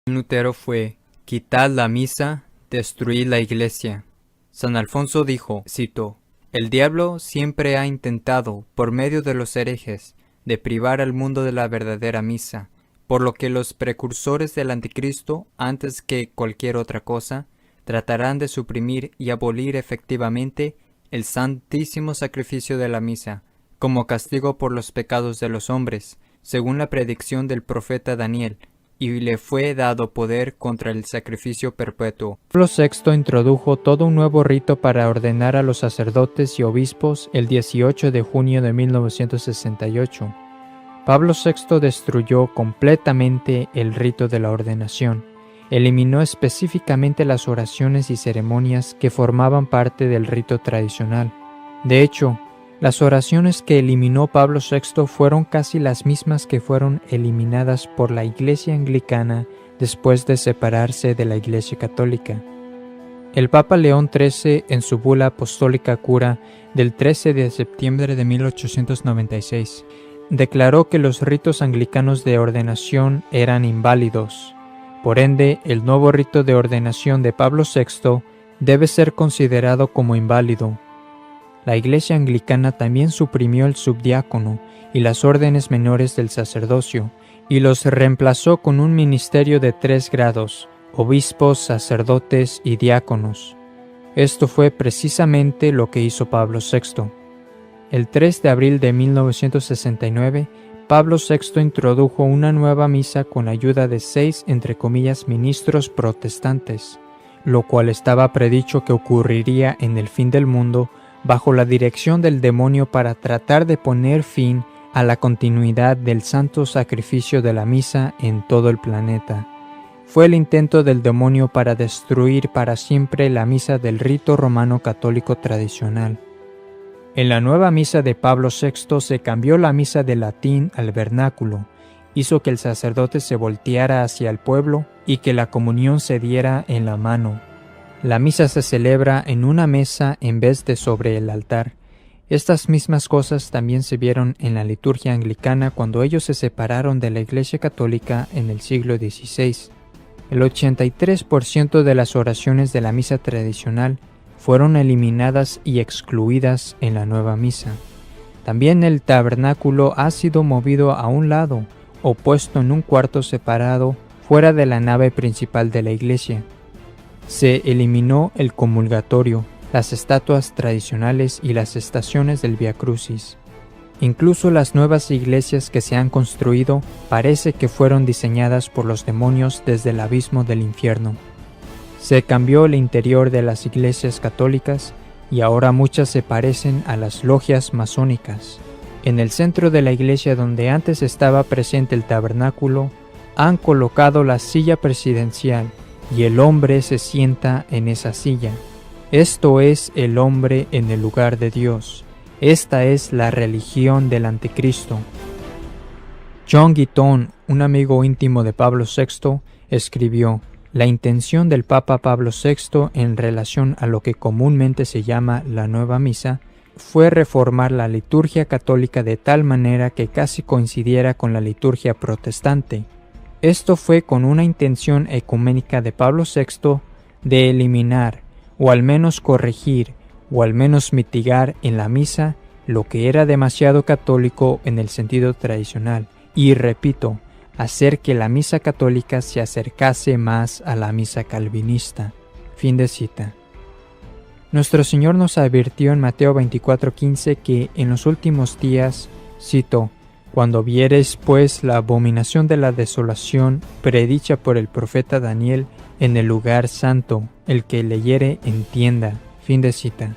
Lutero fue: quitad la misa, destruid la iglesia. San Alfonso dijo, cito, «El diablo siempre ha intentado, por medio de los herejes, de privar al mundo de la verdadera misa, por lo que los precursores del anticristo, antes que cualquier otra cosa, tratarán de suprimir y abolir efectivamente el santísimo sacrificio de la misa, como castigo por los pecados de los hombres, según la predicción del profeta Daniel, y le fue dado poder contra el sacrificio perpetuo». Pablo VI introdujo todo un nuevo rito para ordenar a los sacerdotes y obispos el 18 de junio de 1968. Pablo VI destruyó completamente el rito de la ordenación. Eliminó específicamente las oraciones y ceremonias que formaban parte del rito tradicional. De hecho, las oraciones que eliminó Pablo VI fueron casi las mismas que fueron eliminadas por la Iglesia Anglicana después de separarse de la Iglesia Católica. El Papa León XIII, en su bula apostólica Cura del 13 de septiembre de 1896, declaró que los ritos anglicanos de ordenación eran inválidos. Por ende, el nuevo rito de ordenación de Pablo VI debe ser considerado como inválido. La Iglesia Anglicana también suprimió el subdiácono y las órdenes menores del sacerdocio, y los reemplazó con un ministerio de 3 grados, obispos, sacerdotes y diáconos. Esto fue precisamente lo que hizo Pablo VI. El 3 de abril de 1969, Pablo VI introdujo una nueva misa con ayuda de 6, entre comillas, ministros protestantes, lo cual estaba predicho que ocurriría en el fin del mundo bajo la dirección del demonio para tratar de poner fin a la continuidad del santo sacrificio de la misa en todo el planeta. Fue el intento del demonio para destruir para siempre la misa del rito romano católico tradicional. En la nueva misa de Pablo VI se cambió la misa del latín al vernáculo, hizo que el sacerdote se volteara hacia el pueblo y que la comunión se diera en la mano. La misa se celebra en una mesa en vez de sobre el altar. Estas mismas cosas también se vieron en la liturgia anglicana cuando ellos se separaron de la Iglesia Católica en el siglo XVI. El 83% de las oraciones de la misa tradicional fueron eliminadas y excluidas en la nueva misa. También el tabernáculo ha sido movido a un lado o puesto en un cuarto separado fuera de la nave principal de la iglesia. Se eliminó el comulgatorio, las estatuas tradicionales y las estaciones del Vía Crucis. Incluso las nuevas iglesias que se han construido parece que fueron diseñadas por los demonios desde el abismo del infierno. Se cambió el interior de las iglesias católicas y ahora muchas se parecen a las logias masónicas. En el centro de la iglesia donde antes estaba presente el tabernáculo, han colocado la silla presidencial y el hombre se sienta en esa silla. Esto es el hombre en el lugar de Dios. Esta es la religión del anticristo. John Guitton, un amigo íntimo de Pablo VI, escribió: la intención del Papa Pablo VI en relación a lo que comúnmente se llama la nueva misa fue reformar la liturgia católica de tal manera que casi coincidiera con la liturgia protestante. Esto fue con una intención ecuménica de Pablo VI de eliminar, o al menos corregir, o al menos mitigar en la misa lo que era demasiado católico en el sentido tradicional, y repito, hacer que la misa católica se acercase más a la misa calvinista. Fin de cita. Nuestro Señor nos advirtió en Mateo 24:15 que en los últimos días, cito, «Cuando viereis pues la abominación de la desolación predicha por el profeta Daniel en el lugar santo, el que leyere entienda». Fin de cita.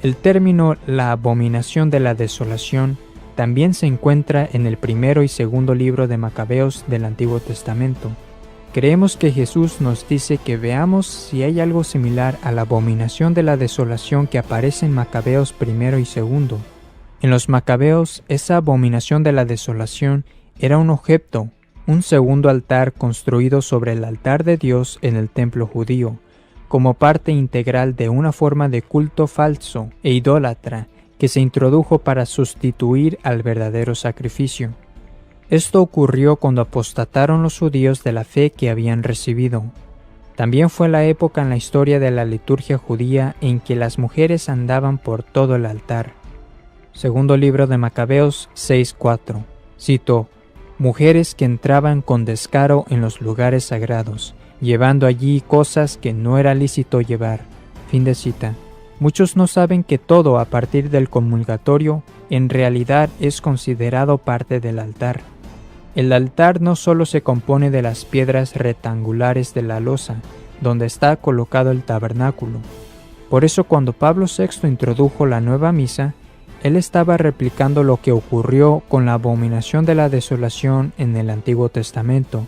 El término «la abominación de la desolación» también se encuentra en el primero y segundo libro de Macabeos del Antiguo Testamento. Creemos que Jesús nos dice que veamos si hay algo similar a la abominación de la desolación que aparece en Macabeos primero y segundo. En los Macabeos, esa abominación de la desolación era un objeto, un segundo altar construido sobre el altar de Dios en el templo judío, como parte integral de una forma de culto falso e idólatra que se introdujo para sustituir al verdadero sacrificio. Esto ocurrió cuando apostataron los judíos de la fe que habían recibido. También fue la época en la historia de la liturgia judía en que las mujeres andaban por todo el altar. Segundo libro de Macabeos 6:4. Cito: mujeres que entraban con descaro en los lugares sagrados, llevando allí cosas que no era lícito llevar. Fin de cita. Muchos no saben que todo a partir del comulgatorio en realidad es considerado parte del altar. El altar no solo se compone de las piedras rectangulares de la losa, donde está colocado el tabernáculo. Por eso cuando Pablo VI introdujo la nueva misa, él estaba replicando lo que ocurrió con la abominación de la desolación en el Antiguo Testamento.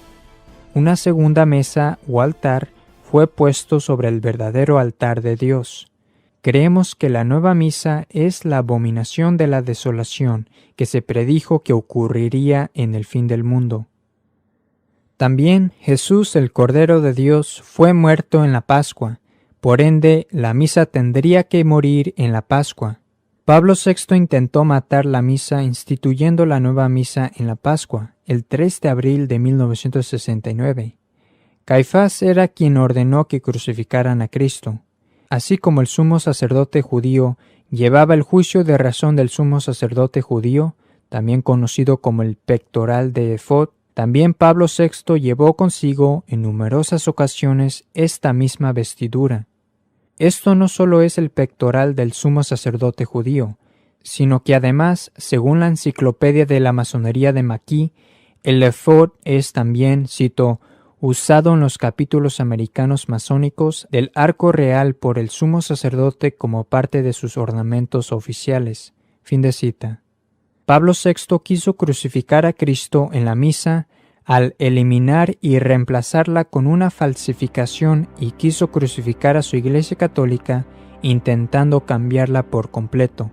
Una segunda mesa o altar fue puesto sobre el verdadero altar de Dios. Creemos que la nueva misa es la abominación de la desolación que se predijo que ocurriría en el fin del mundo. También Jesús, el Cordero de Dios, fue muerto en la Pascua, por ende la misa tendría que morir en la Pascua. Pablo VI intentó matar la misa instituyendo la nueva misa en la Pascua, el 3 de abril de 1969. Caifás era quien ordenó que crucificaran a Cristo. Así como el sumo sacerdote judío llevaba el juicio de razón del sumo sacerdote judío, también conocido como el pectoral de efod, también Pablo VI llevó consigo en numerosas ocasiones esta misma vestidura. Esto no solo es el pectoral del sumo sacerdote judío, sino que además, según la enciclopedia de la masonería de Maquis, el efod es también, cito, usado en los capítulos americanos masónicos del arco real por el sumo sacerdote como parte de sus ornamentos oficiales. Fin de cita. Pablo VI quiso crucificar a Cristo en la misa al eliminar y reemplazarla con una falsificación y quiso crucificar a su Iglesia Católica intentando cambiarla por completo.